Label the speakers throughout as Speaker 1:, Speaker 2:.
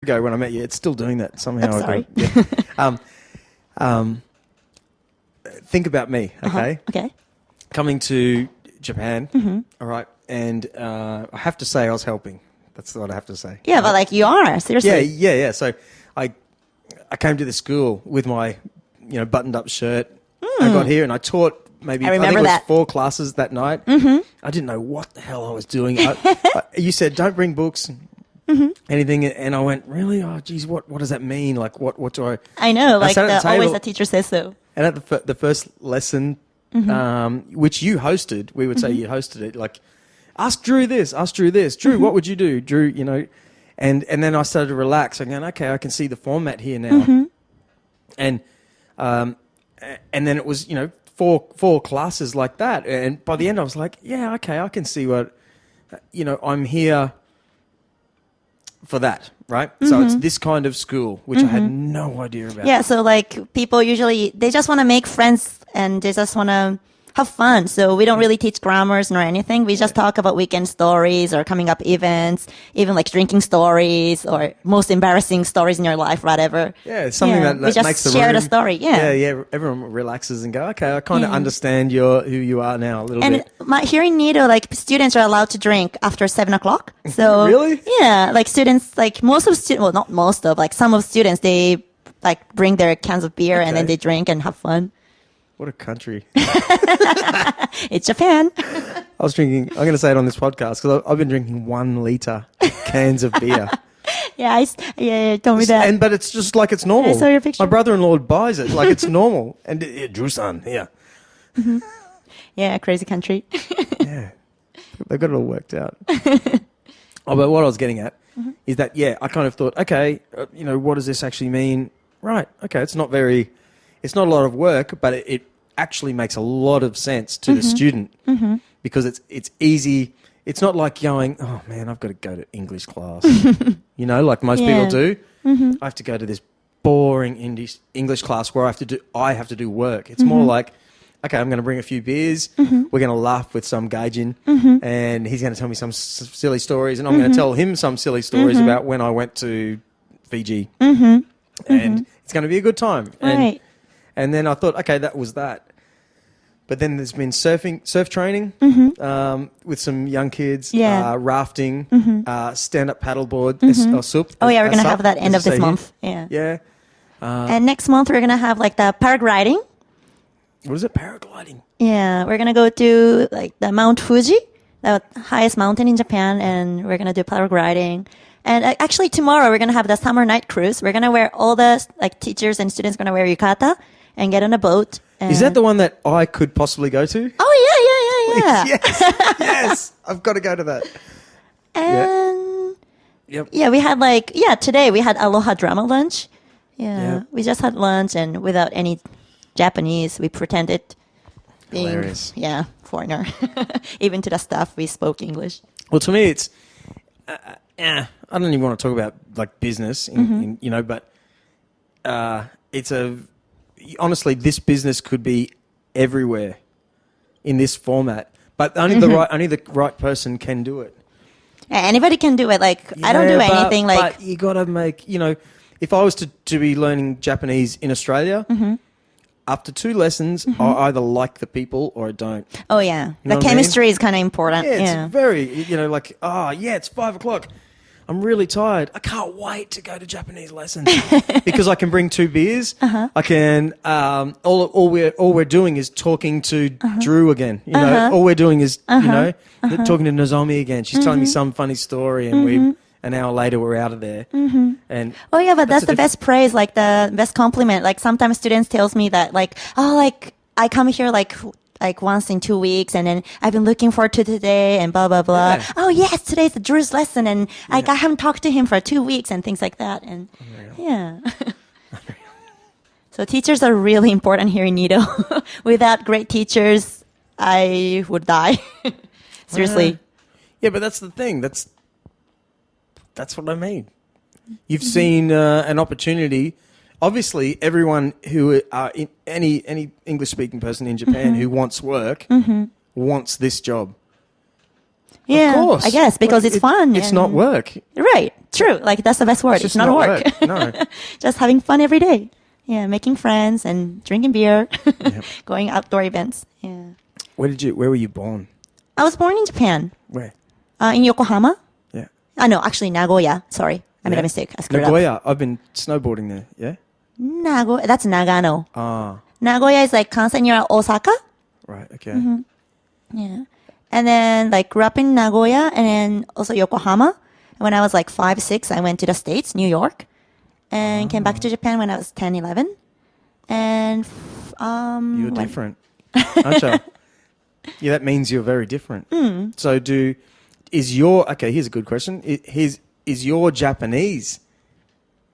Speaker 1: ago when I met you. It's still doing that somehow.
Speaker 2: I'm sorry.
Speaker 1: Think about me, okay?
Speaker 2: Okay.
Speaker 1: Coming to Japan, all right, and I have to say I was helping. That's what I have to say.
Speaker 2: Yeah, but like you are, seriously.
Speaker 1: Yeah. So I came to the school with my, buttoned up shirt. I got here and I taught maybe I think it was 4 classes that night. I didn't know what the hell I was doing. You said don't bring books, anything, and I went, really? Oh, geez, what does that mean? Like, what do I?
Speaker 2: I know, like
Speaker 1: always
Speaker 2: the teacher says so.
Speaker 1: And at the first lesson, which you hosted, we would say you hosted it. Like, ask Drew this, Drew, what would you do, Drew? And then I started to relax. I'm going, okay, I can see the format here now, and then it was 4 classes like that, and by the end I was like, yeah, okay, I can see what I'm here for that, right? So it's this kind of school, which I had no idea about.
Speaker 2: Yeah, so like people usually, they just want to make friends and they just want to have fun. So we don't really teach grammars nor anything. We just talk about weekend stories or coming up events, even like drinking stories or most embarrassing stories in your life, whatever.
Speaker 1: Yeah, it's something that
Speaker 2: we just
Speaker 1: makes the
Speaker 2: share
Speaker 1: room,
Speaker 2: the story.
Speaker 1: Yeah. Everyone relaxes and go, okay, I kind of understand who you are now a little bit.
Speaker 2: And here in Nido, like students are allowed to drink after 7:00. So
Speaker 1: really?
Speaker 2: Yeah, like students, like most of students, well, not most of, like some of students, they like bring their cans of beer and then they drink and have fun.
Speaker 1: What a country.
Speaker 2: It's Japan.
Speaker 1: I was drinking, I'm going to say it on this podcast, because I've been drinking 1 litre cans of beer.
Speaker 2: Yeah, you told me that.
Speaker 1: But it's just like it's normal.
Speaker 2: I saw your picture.
Speaker 1: My brother-in-law buys it like it's normal. And Drew-san, here.
Speaker 2: Yeah, crazy country.
Speaker 1: Yeah. They've got it all worked out. But what I was getting at is that, I kind of thought, okay, what does this actually mean? Right, okay, it's not a lot of work, but it actually makes a lot of sense to the student because it's easy. It's not like going, oh man, I've got to go to English class, like most people do. I have to go to this boring English class where I have to do work. It's more like, okay, I'm going to bring a few beers. We're going to laugh with some gaijin, and he's going to tell me some silly stories, and I'm going to tell him some silly stories about when I went to Fiji, and it's going to be a good time.
Speaker 2: Right.
Speaker 1: And then I thought, okay, that was that. But then there's been surf training with some young kids, rafting, stand-up paddleboard, SUP.
Speaker 2: Oh, yeah, we're going to have that end of this month. Yeah.
Speaker 1: Yeah.
Speaker 2: And next month, we're going to have like the paragliding.
Speaker 1: What is it? Paragliding?
Speaker 2: Yeah, we're going to go to like the Mount Fuji, the highest mountain in Japan, and we're going to do paragliding. And actually tomorrow, we're going to have the summer night cruise. We're going to wear all the like teachers and students going to wear yukata and get on a boat.
Speaker 1: Is that the one that I could possibly go to?
Speaker 2: Oh, yeah.
Speaker 1: Yes. I've got to go to that.
Speaker 2: And
Speaker 1: Yep.
Speaker 2: yeah, we had today we had Aloha drama lunch. Yeah, we just had lunch and without any Japanese, we pretended being,
Speaker 1: hilarious.
Speaker 2: Yeah, foreigner. Even to the staff, we spoke English.
Speaker 1: Well, to me, it's, I don't even want to talk about like business, but it's honestly, this business could be everywhere in this format, but only the right person can do it.
Speaker 2: Yeah, anybody can do it. Like I don't do anything. Like,
Speaker 1: but you got to make. If I was to be learning Japanese in Australia, after 2 lessons, I either like the people or I don't.
Speaker 2: Oh yeah,
Speaker 1: You know
Speaker 2: the
Speaker 1: what I
Speaker 2: chemistry
Speaker 1: mean?
Speaker 2: is kind of important.
Speaker 1: Yeah, it's very, like, it's 5:00. I'm really tired. I can't wait to go to Japanese lessons because I can bring 2 beers. I can. All we're doing is talking to Drew again. All we're doing is talking to Nozomi again. She's telling me some funny story, and an hour later we're out of there. And
Speaker 2: oh yeah, but that's the best praise, like the best compliment. Like sometimes students tells me that like, oh, like I come here like once in 2 weeks, and then I've been looking forward to today and blah, blah, blah.
Speaker 1: Yeah.
Speaker 2: Oh yes, today's the Drew's lesson, and like I haven't talked to him for 2 weeks and things like that. And yeah. So teachers are really important here in Nido. Without great teachers, I would die. Seriously.
Speaker 1: Yeah, but that's the thing. That's what I mean. You've seen an opportunity. Obviously, everyone who any English-speaking person in Japan who wants work wants this job.
Speaker 2: Yeah,
Speaker 1: of course.
Speaker 2: I guess because it's fun.
Speaker 1: It's not work.
Speaker 2: Right. true. Like that's the best word. It's not work.
Speaker 1: No.
Speaker 2: Just having fun every day. Yeah, making friends and drinking beer,
Speaker 1: Yep.
Speaker 2: going outdoor events. Yeah.
Speaker 1: Where were you born?
Speaker 2: I was born in Japan,
Speaker 1: Where?
Speaker 2: in Yokohama.
Speaker 1: Yeah.
Speaker 2: No, actually Nagoya. Sorry, I made a mistake. I screwed up.
Speaker 1: Nagoya. I've been snowboarding there. Yeah.
Speaker 2: Nagoya. That's Nagano.
Speaker 1: Ah.
Speaker 2: Nagoya is like Kansai near Osaka.
Speaker 1: Right. Okay.
Speaker 2: Yeah. And then like grew up in Nagoya and then also Yokohama. When I was like 5, 6, I went to the States, New York, and came back to Japan when I was 10, 11. And
Speaker 1: You're different, aren't you? Yeah, that means you're very different. So here's a good question. Is your Japanese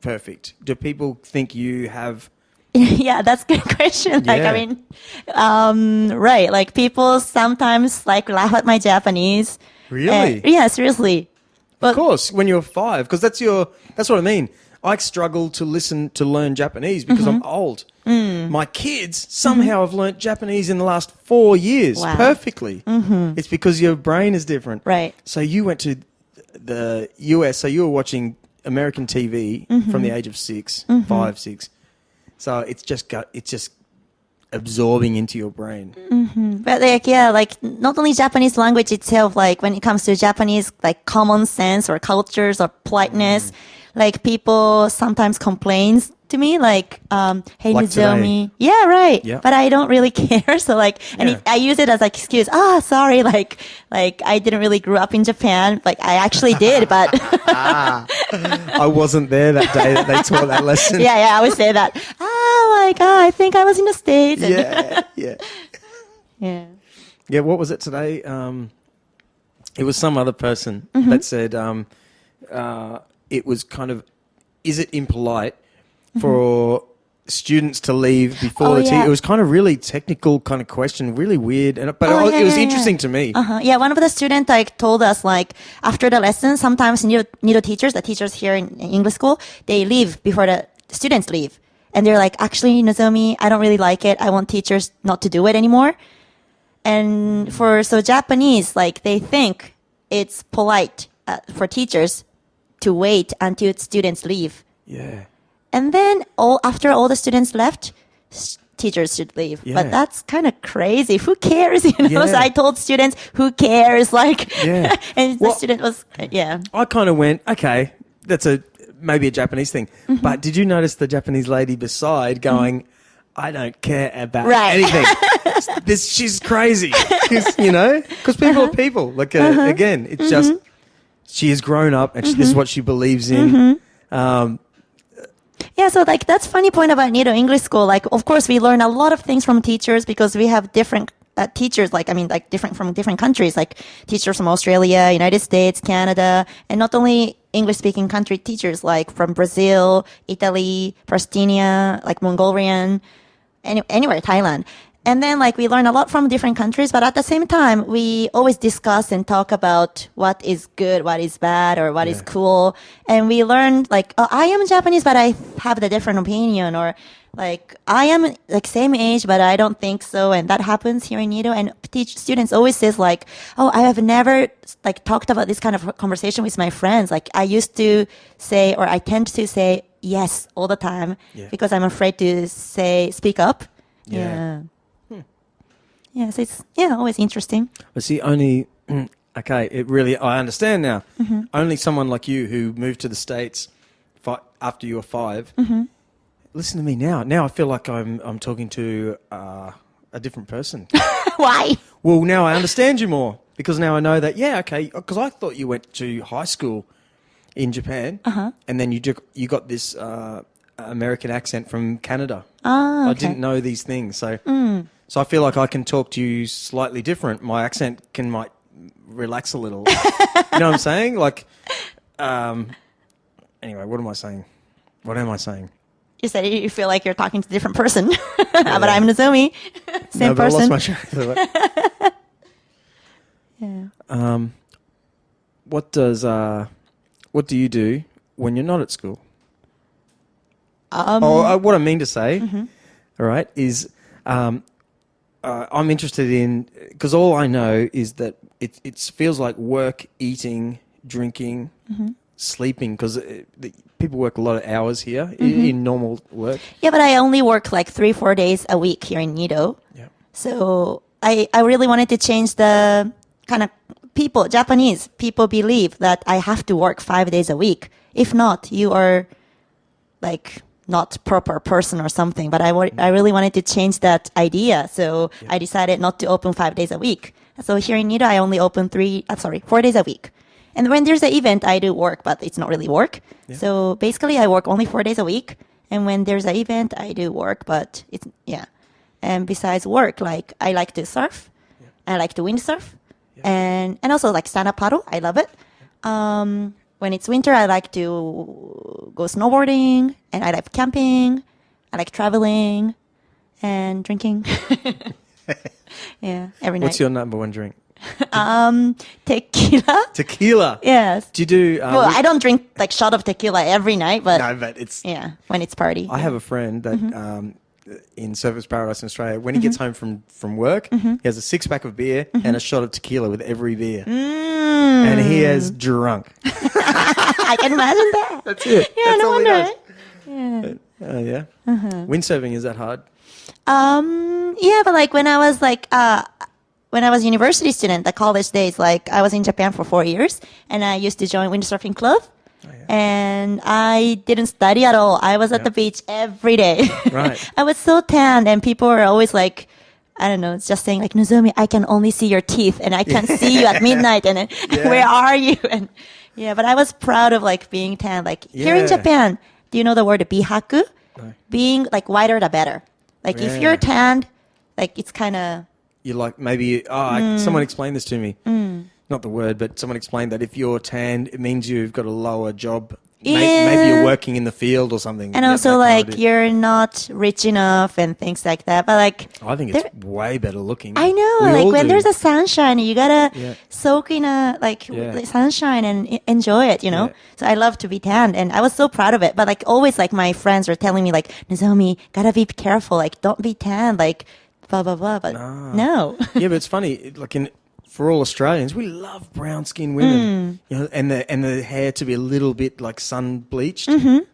Speaker 1: perfect? Do people think you have...
Speaker 2: Yeah, that's a good question. Like,
Speaker 1: Yeah.
Speaker 2: I mean, right. Like people sometimes like laugh at my Japanese.
Speaker 1: Really?
Speaker 2: Yeah, seriously. But
Speaker 1: Of course, when you're 5, because that's what I mean. I struggle to learn Japanese because I'm old. My kids somehow have learnt Japanese in the last 4 years
Speaker 2: Wow.
Speaker 1: perfectly. It's because your brain is different.
Speaker 2: Right.
Speaker 1: So you went to the US, so you were watching American TV from the age of 6, 5, 6. So it's just absorbing into your brain.
Speaker 2: But like, yeah, like not only Japanese language itself, like when it comes to Japanese, like common sense or cultures or politeness, like people sometimes complains to me like, hey,
Speaker 1: Like
Speaker 2: Nozomi. Yeah, right.
Speaker 1: Yeah.
Speaker 2: But I don't really care. So like, and
Speaker 1: Yeah.
Speaker 2: I use it as like excuse. Sorry. Like I didn't really grow up in Japan. Like I actually did, but
Speaker 1: I wasn't there that day that they taught that lesson.
Speaker 2: yeah, I always say that. I think I was in the States. And
Speaker 1: Yeah.
Speaker 2: yeah.
Speaker 1: Yeah, what was it today? It was some other person that said it was kind of, is it impolite for students to leave before the tea?
Speaker 2: yeah.
Speaker 1: It was kind of really technical kind of question, really weird, but
Speaker 2: yeah,
Speaker 1: it was
Speaker 2: yeah,
Speaker 1: interesting
Speaker 2: yeah.
Speaker 1: to me.
Speaker 2: Yeah, one of the students like told us like after the lesson, sometimes Nido teachers, the teachers here in English school, they leave before the students leave. And they're like, actually, Nozomi, I don't really like it. I want teachers not to do it anymore. And so Japanese, like they think it's polite for teachers to wait until students leave.
Speaker 1: Yeah.
Speaker 2: And then after all the students left, teachers should leave.
Speaker 1: Yeah.
Speaker 2: But that's kind of crazy. Who cares?
Speaker 1: Yeah.
Speaker 2: So I told students, who cares? Like,
Speaker 1: Yeah.
Speaker 2: and
Speaker 1: Well,
Speaker 2: the student was, yeah.
Speaker 1: I kind of went, okay, that's maybe a Japanese thing. But did you notice the Japanese lady beside going, I don't care about
Speaker 2: Right.
Speaker 1: anything. She's crazy. Because people are people. Like, again, it's just, she has grown up and this is what she believes in.
Speaker 2: Yeah, so like that's funny point about Nido English School. Like, of course, we learn a lot of things from teachers because we have different teachers. Like, I mean, like different from different countries. Like teachers from Australia, United States, Canada, and not only English-speaking country teachers like from Brazil, Italy, Palestine, like Mongolian, anywhere, Thailand. And then like we learn a lot from different countries, but at the same time, we always discuss and talk about what is good, what is bad, or what is cool. And we learn like, I am Japanese, but I have the different opinion, or like I am like same age, but I don't think so. And that happens here in Nido. And students always says like, I have never like talked about this kind of conversation with my friends. Like I used to say, or I tend to say yes all the time because I'm afraid to speak up. Yeah. Yeah, so it's always interesting.
Speaker 1: But see, I understand now. Only someone like you who moved to the States after you were 5. Listen to me now. Now I feel like I'm talking to a different person.
Speaker 2: Why?
Speaker 1: Well, now I understand you more because now I know that. Yeah, okay. Because I thought you went to high school in Japan, and then you got this American accent from Canada.
Speaker 2: Okay.
Speaker 1: I didn't know these things, so. So I feel like I can talk to you slightly different. My accent might relax a little. You know what I'm saying? Like, anyway, what am I saying?
Speaker 2: You said you feel like you're talking to a different person. But I'm Nozomi. Same person.
Speaker 1: I lost my train of thought.
Speaker 2: Yeah.
Speaker 1: What do you do when you're not at school? What I mean to say, all right, is I'm interested in, because all I know is that it feels like work, eating, drinking, sleeping because people work a lot of hours here in normal work.
Speaker 2: Yeah, but I only work like 3-4 days a week here in Nido.
Speaker 1: Yeah.
Speaker 2: So I really wanted to change the kind of Japanese people believe that I have to work 5 days a week. If not, you are like not proper person or something. But I really wanted to change that idea. So I decided not to open 5 days a week. So here in Nido, I only open 4 days a week. And when there's an event, I do work, but it's not really work. Yeah. So basically, I work only 4 days a week. And when there's an event, I do work, but it's, yeah. And besides work, like, I like to surf. Yeah. I like to windsurf. Yeah. And also, like, stand-up paddle. I love it. When it's winter, I like to go snowboarding. And I like camping. I like traveling and drinking. Yeah, every night.
Speaker 1: What's your number one drink?
Speaker 2: Tequila.
Speaker 1: Tequila.
Speaker 2: Yes.
Speaker 1: Do you do?
Speaker 2: Well, I don't drink like shot of tequila every night, but
Speaker 1: no, but it's
Speaker 2: when it's party.
Speaker 1: I have a friend that in Surfers Paradise in Australia, when he gets home from work, he has a 6-pack of beer and a shot of tequila with every beer, and he is drunk.
Speaker 2: I can imagine that.
Speaker 1: That's it.
Speaker 2: Yeah,
Speaker 1: That's
Speaker 2: no
Speaker 1: all he
Speaker 2: wonder.
Speaker 1: does. Yeah. Windsurfing, is that hard?
Speaker 2: Yeah, but like when I was university student, the college days, like I was in Japan for 4 years, and I used to join windsurfing club. Oh, yeah. And I didn't study at all. I was at the beach every day.
Speaker 1: Right.
Speaker 2: I was so tanned, and people were always like, I don't know, just saying like, Nozomi, I can only see your teeth, and I can't see you at midnight, and where are you? And but I was proud of like being tanned. Like here in Japan, do you know the word bihaku? No. Being like whiter the better. Like if you're tanned, like it's kind of...
Speaker 1: You like maybe, someone explained this to me. Not the word, but someone explained that if you're tanned, it means you've got a lower job. Maybe you're working in the field or something.
Speaker 2: And also like you're not rich enough and things like that. But like...
Speaker 1: I think it's way better looking.
Speaker 2: I know. Like when there's a sunshine, you gotta soak in the sunshine and enjoy it, you know? Yeah. So I love to be tanned and I was so proud of it. But like always like my friends were telling me like, Nozomi, gotta be careful. Like don't be tanned. Like... blah blah blah, but no.
Speaker 1: Yeah, but it's funny. Like for all Australians, we love brown-skinned women, you know, and the hair to be a little bit like sun bleached.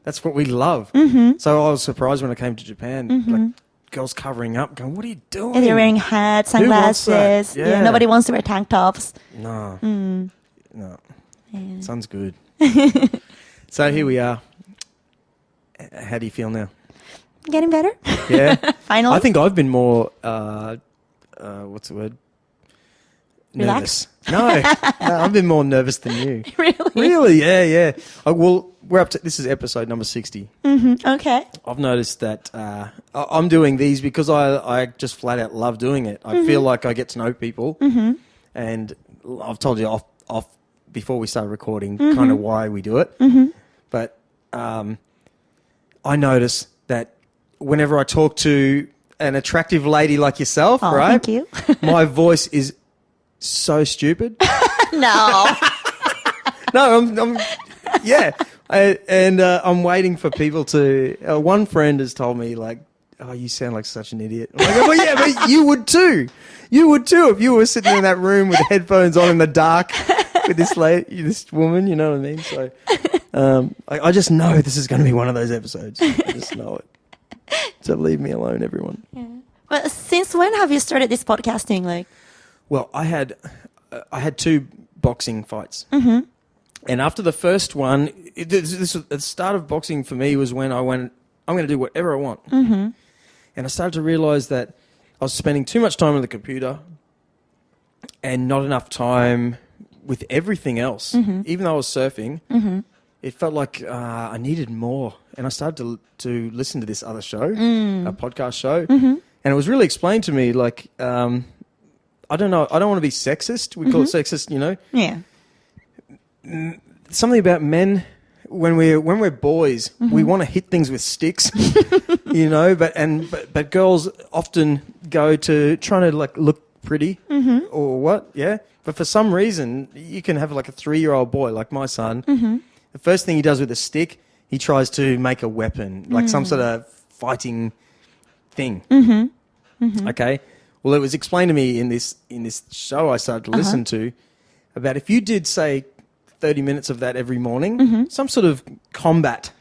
Speaker 1: That's what we love. So I was surprised when I came to Japan, like girls covering up, going, "What are you doing?"
Speaker 2: And they're wearing hats, sunglasses. Yeah, nobody wants to wear tank tops.
Speaker 1: No, no, sun's good. So here we are. How do you feel now?
Speaker 2: Getting better.
Speaker 1: Yeah.
Speaker 2: Finally.
Speaker 1: I think I've been more, what's the word? Nervous.
Speaker 2: Relax?
Speaker 1: No, I've been more nervous than you.
Speaker 2: Really?
Speaker 1: Really, yeah. Well, we're up to, this is episode number 60.
Speaker 2: Okay.
Speaker 1: I've noticed that I'm doing these because I just flat out love doing it. I feel like I get to know people. And I've told you off before we started recording kind of why we do it. But I notice that whenever I talk to an attractive lady like yourself, right?
Speaker 2: Thank you.
Speaker 1: My voice is so stupid.
Speaker 2: No.
Speaker 1: No, I'm yeah. I'm waiting for people to... one friend has told me, like, oh, you sound like such an idiot. I'm like, well, yeah, but you would too. You would too if you were sitting in that room with headphones on in the dark with this this woman, you know what I mean? So I just know this is going to be one of those episodes. I just know it. So leave me alone, everyone.
Speaker 2: Yeah. Well, since when have you started this podcasting? Like,
Speaker 1: well, I had 2 boxing fights, and after the first one, the start of boxing for me was when I went, I'm going to do whatever I want, and I started to realize that I was spending too much time on the computer and not enough time with everything else. Even though I was surfing, it felt like I needed more. And I started to listen to this other show, a podcast show. And it was really explained to me, like, I don't know, I don't want to be sexist. We call it sexist, you know?
Speaker 2: Yeah.
Speaker 1: Something about men, when we're boys, we want to hit things with sticks, you know? But girls often go to trying to, like, look pretty or what, yeah? But for some reason, you can have, like, a 3-year-old boy, like my son. The first thing he does with a stick, he tries to make a weapon, like some sort of fighting thing. Okay? Well, it was explained to me in this show I started to listen to about if you did, say, 30 minutes of that every morning, some sort of combat